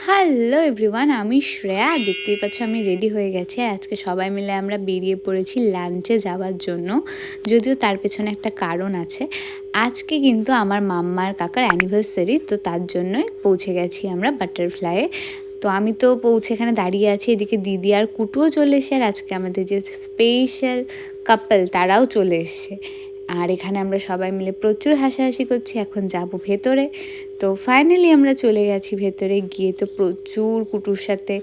Hello everyone, আমি শ্রেয়া। দেখতেই পাচ্ছ আমি রেডি হয়ে গেছি। আর আজকে সবাই মিলে আমরা বেরিয়ে পড়েছি লাঞ্চে যাওয়ার জন্য। যদিও তার পেছনে একটা কারণ আছে। আজকে কিন্তু আমার মাম্মার কাকার অ্যানিভার্সারি, তো তার জন্যই পৌঁছে গেছি আমরা বাটারফ্লাইয়ে। তো আমি তো পৌঁছে এখানে দাঁড়িয়ে আছি, এদিকে দিদি আর কুটুও চলে এসে, আর আজকে আমাদের যে স্পেশাল কাপল তারাও চলে এসছে। আর এখানে আমরা সবাই মিলে প্রচুর হাসাহাসি করছি। এখন যাব ভেতরে। তো ফাইনালি আমরা চলে গেছি ভেতরে। গিয়ে তো প্রচুর কুটুর সাথে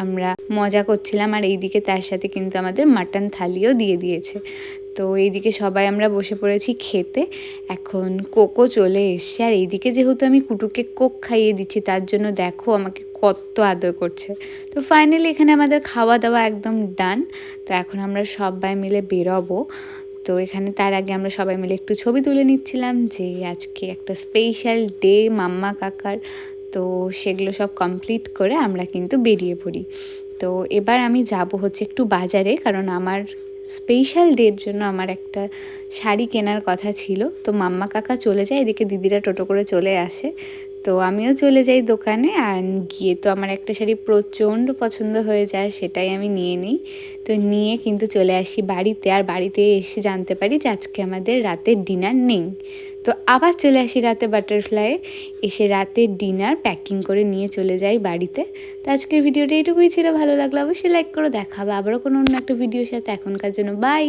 আমরা মজা করছিলাম, আর এইদিকে তার সাথে কিন্তু আমাদের মাটন থালিও দিয়ে দিয়েছে। তো এইদিকে সবাই আমরা বসে পড়েছি খেতে। এখন কোকও চলে এসছে, আর এইদিকে যেহেতু আমি কুটুকে কোক খাইয়ে দিচ্ছি, তার জন্য দেখো আমাকে কত আদর করছে। তো ফাইনালি এখানে আমাদের খাওয়া দাওয়া একদম ডান। তো এখন আমরা সবাই মিলে বেরোবো। তো এখানে তার আগে আমরা সবাই মিলে একটু ছবি তুলে নিচ্ছিলাম, যে আজকে একটা স্পেশাল ডে মাম্মা কাকার। তো সেগুলো সব কমপ্লিট করে আমরা কিন্তু বেরিয়ে পড়ি। তো এবার আমি যাব হচ্ছে একটু বাজারে, কারণ আমার স্পেশাল ডের জন্য আমার একটা শাড়ি কেনার কথা ছিল। তো মাম্মা কাকা চলে যায়, এদিকে দিদিরা টোটো করে চলে আসে। তো আমিও চলে যাই দোকানে, আর গিয়ে তো আমার একটা শাড়ি প্রচণ্ড পছন্দ হয়ে যায়, সেটাই আমি নিয়ে নিই। তো নিয়ে কিন্তু চলে আসি বাড়িতে, আর বাড়িতে এসে জানতে পারি যে আজকে আমাদের রাতের ডিনার নেই। তো আবার চলে আসি রাতে বাটারফ্লাইয়ে, এসে রাতের ডিনার প্যাকিং করে নিয়ে চলে যাই বাড়িতে। তো আজকের ভিডিওটা এইটুকুই ছিল। ভালো লাগলো অবশ্যই লাইক করো। দেখা হবে আবারও কোনো অন্য একটা ভিডিওর সাথে। এখনকার জন্য বাই।